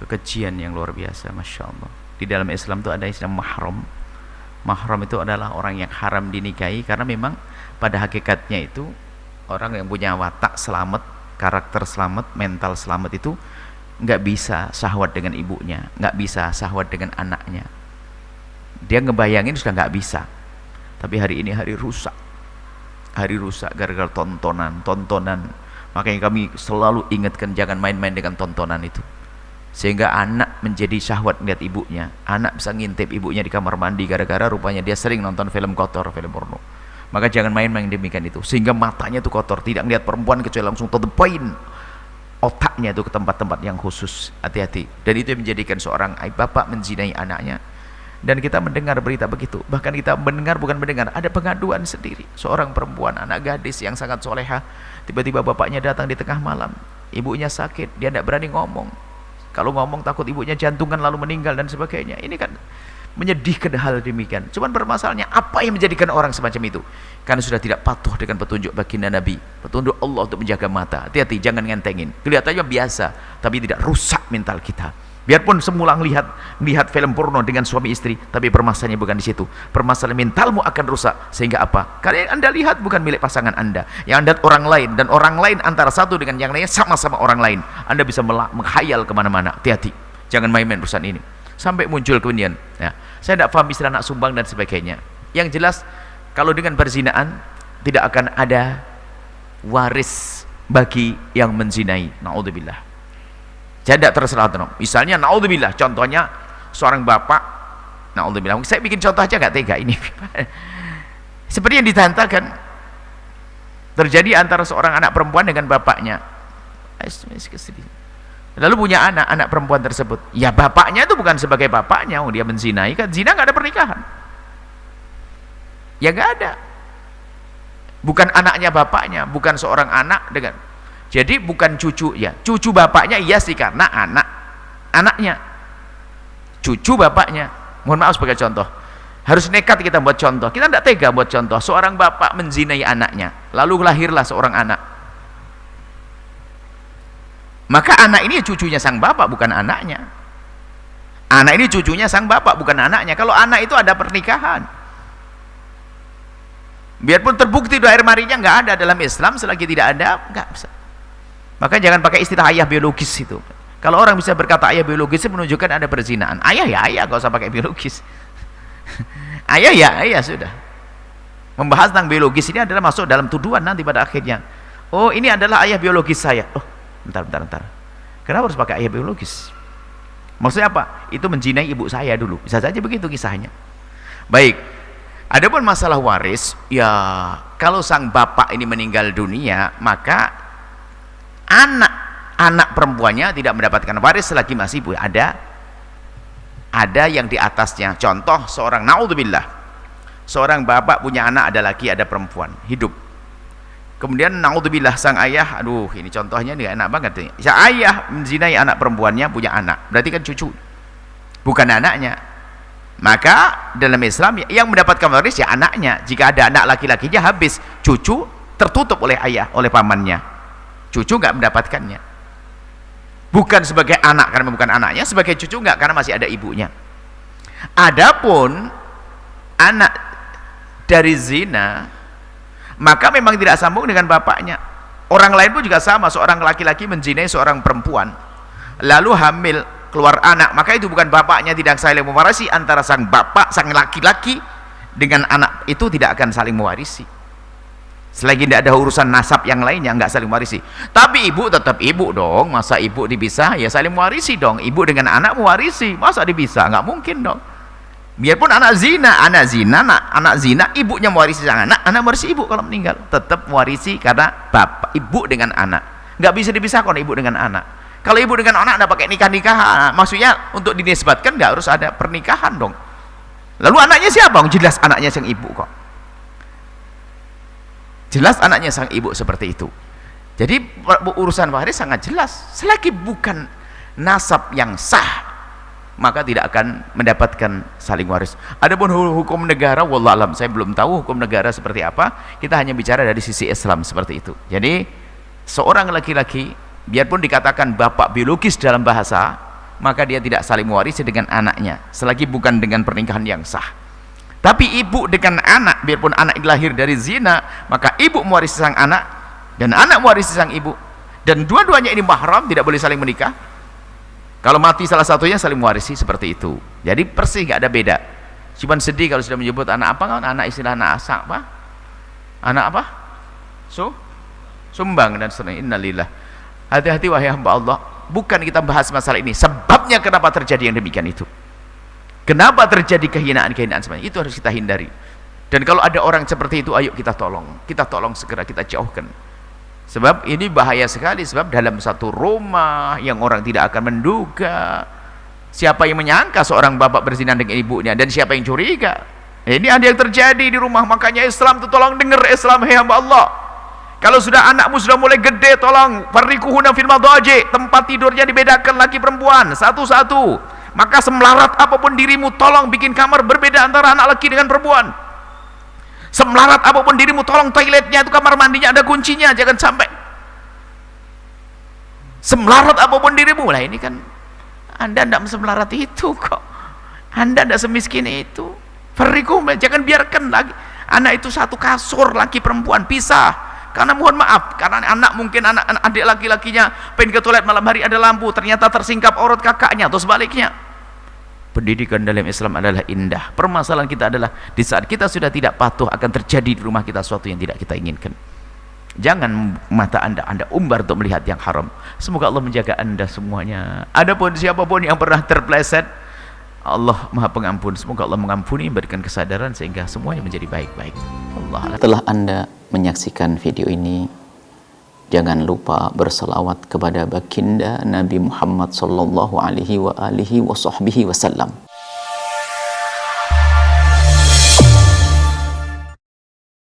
kekejian yang luar biasa, Masya Allah. Di dalam Islam itu ada istilah mahram. Mahram itu adalah orang yang haram dinikahi, karena memang pada hakikatnya itu orang yang punya watak selamat, karakter selamat, mental selamat itu nggak bisa syahwat dengan ibunya, nggak bisa syahwat dengan anaknya. Dia ngebayangin sudah nggak bisa. Tapi hari ini hari rusak gara-gara tontonan. Makanya kami selalu ingatkan jangan main-main dengan tontonan itu, sehingga anak menjadi syahwat melihat ibunya. Anak bisa ngintip ibunya di kamar mandi gara-gara rupanya dia sering nonton film kotor, film porno. Maka jangan main-main demikian itu, sehingga matanya itu kotor, tidak melihat perempuan kecuali langsung to the point. Otaknya itu ke tempat-tempat yang khusus. Hati-hati. Dan itu yang menjadikan seorang bapak menzinai anaknya. Dan kita mendengar berita begitu. Bahkan kita mendengar, bukan mendengar, ada pengaduan sendiri. Seorang perempuan, anak gadis yang sangat soleha, tiba-tiba bapaknya datang di tengah malam, ibunya sakit, dia tidak berani ngomong. Kalau ngomong takut ibunya jantungan lalu meninggal dan sebagainya. Ini kan menyedihkan hal demikian. Cuman permasalahannya apa yang menjadikan orang semacam itu? Karena sudah tidak patuh dengan petunjuk baginda Nabi, petunjuk Allah untuk menjaga mata. Hati-hati, jangan ngentengin. Kelihatannya biasa, tapi tidak rusak mental kita. Biarpun semula melihat film porno dengan suami istri, tapi permasalahannya bukan di situ. Permasalahan mentalmu akan rusak. Sehingga apa? Karena yang Anda lihat bukan milik pasangan Anda, yang Anda lihat orang lain, dan orang lain antara satu dengan yang lainnya sama-sama orang lain. Anda bisa menghayal kemana-mana. Hati-hati, jangan main-main urusan ini. Sampai muncul kemudian, ya, saya tidak paham istilah anak sumbang dan sebagainya. Yang jelas, kalau dengan perzinaan tidak akan ada waris bagi yang menzinai. Naudzubillah. Jadi tidak terserah. Misalnya naudzubillah, contohnya seorang bapak, naudzubillah, saya bikin contoh aja gak tega ini. Seperti yang ditantakan terjadi antara seorang anak perempuan dengan bapaknya. Lalu punya anak perempuan tersebut. Ya bapaknya itu bukan sebagai bapaknya, dia menzinai, kan zina nggak ada pernikahan. Ya nggak ada. Bukan anaknya bapaknya, bukan seorang anak dengan. Jadi bukan cucu ya, cucu bapaknya iya sih karena anaknya. Cucu bapaknya. Mohon maaf sebagai contoh. Harus nekat kita buat contoh. Kita tidak tega buat contoh. Seorang bapak menzinai anaknya, lalu lahirlah seorang anak. Maka anak ini cucunya sang bapak, bukan anaknya. Anak ini cucunya sang bapak, bukan anaknya. Kalau anak itu ada pernikahan, biarpun terbukti doa air marinya nggak ada dalam Islam, selagi tidak ada nggak bisa. Maka jangan pakai istilah ayah biologis itu. Kalau orang bisa berkata ayah biologis itu menunjukkan ada perzinaan. Ayah ya ayah, gak usah pakai biologis. Ayah ya ayah, sudah. Membahas tentang biologis ini adalah masuk dalam tuduhan nanti pada akhirnya. Oh ini adalah ayah biologis saya. Oh bentar. Kenapa harus pakai ayah biologis? Maksudnya apa? Itu menzinai ibu saya dulu. Bisa saja begitu kisahnya. Baik. Adapun masalah waris, ya kalau sang bapak ini meninggal dunia, maka anak perempuannya tidak mendapatkan waris selagi masih ada yang di atasnya. Contoh seorang, naudzubillah, seorang bapak punya anak, ada laki ada perempuan hidup, kemudian naudzubillah sang ayah, aduh ini contohnya nggak enak banget nih. Sang ayah menzinai anak perempuannya, punya anak, berarti kan cucu, bukan anaknya. Maka dalam Islam yang mendapatkan waris ya anaknya. Jika ada anak laki-lakinya habis, cucu tertutup oleh ayah, oleh pamannya. Cucu nggak mendapatkannya, bukan sebagai anak karena bukan anaknya, sebagai cucu nggak karena masih ada ibunya. Adapun anak dari zina, maka memang tidak sambung dengan bapaknya. Orang lain pun juga sama, seorang laki-laki menzinai seorang perempuan lalu hamil, keluar anak, maka itu bukan bapaknya, tidak saling mewarisi. Antara sang bapak, sang laki-laki dengan anak itu tidak akan saling mewarisi selagi tidak ada urusan nasab yang lainnya, nggak saling mewarisi. Tapi ibu tetap ibu dong, masa ibu dipisah? Ya saling mewarisi dong, ibu dengan anak mewarisi, masa dipisah? Nggak mungkin dong. Biarpun anak zina, ibunya mewarisi sang anak mewarisi ibu kalau meninggal, tetap mewarisi karena bapak, ibu dengan anak. Nggak bisa dipisahkan ibu dengan anak. Kalau ibu dengan anak ada pakai nikah-nikahan, maksudnya untuk dinisbatkan nggak harus ada pernikahan dong. Lalu anaknya siapa? Jelas anaknya sang ibu kok. Jelas anaknya sang ibu seperti itu. Jadi urusan waris sangat jelas. Selagi bukan nasab yang sah, maka tidak akan mendapatkan saling waris. Adapun hukum negara, wallahualam, saya belum tahu hukum negara seperti apa. Kita hanya bicara dari sisi Islam seperti itu. Jadi seorang laki-laki, biarpun dikatakan bapak biologis dalam bahasa, maka dia tidak saling mewarisi dengan anaknya selagi bukan dengan pernikahan yang sah. Tapi ibu dengan anak, biarpun anak lahir dari zina, maka ibu mewarisi sang anak dan anak mewarisi sang ibu, dan dua-duanya ini mahram, tidak boleh saling menikah. Kalau mati salah satunya saling mewarisi seperti itu. Jadi persis nggak ada beda. Cuman sedih kalau sudah menyebut anak apa kan, anak istilah anak asak apa? Anak apa? Sumbang dan seterusnya. Innalillah. Hati-hati wahai hamba Allah. Bukan kita bahas masalah ini, sebabnya kenapa terjadi yang demikian itu, kenapa terjadi kehinaan-kehinaan seperti itu, harus kita hindari. Dan kalau ada orang seperti itu, ayo kita tolong segera kita jauhkan, sebab ini bahaya sekali. Sebab dalam satu rumah yang orang tidak akan menduga, siapa yang menyangka seorang bapak berzina dengan ibunya, dan siapa yang curiga. Ini ada yang terjadi di rumah. Makanya Islam itu, tolong dengar Islam, hei hamba Allah. Kalau sudah anakmu sudah mulai gede, tolong farriquhunna fil madaji, tempat tidurnya dibedakan laki perempuan satu-satu. Maka semelarat apapun dirimu, tolong bikin kamar berbeda antara anak laki dengan perempuan. Semelarat apapun dirimu, tolong toiletnya itu, kamar mandinya ada kuncinya, jangan sampai. Semelarat apapun dirimu. Lah ini kan Anda tidak semelarat itu kok, Anda tidak semiskin itu. Farriquhum, jangan biarkan lagi anak itu satu kasur, laki perempuan pisah. Karena mohon maaf, karena anak mungkin adik laki-lakinya pengen ke toilet malam hari ada lampu, ternyata tersingkap aurat kakaknya atau sebaliknya. Pendidikan dalam Islam adalah indah. Permasalahan kita adalah di saat kita sudah tidak patuh, akan terjadi di rumah kita sesuatu yang tidak kita inginkan. Jangan mata anda umbar untuk melihat yang haram. Semoga Allah menjaga anda semuanya. Adapun siapapun yang pernah terpleset, Allah Maha Pengampun. Semoga Allah mengampuni, berikan kesadaran sehingga semuanya menjadi baik-baik. Allah. Setelah Anda menyaksikan video ini, jangan lupa berselawat kepada baginda Nabi Muhammad sallallahu alaihi wa alihi wa sahbihi wasallam.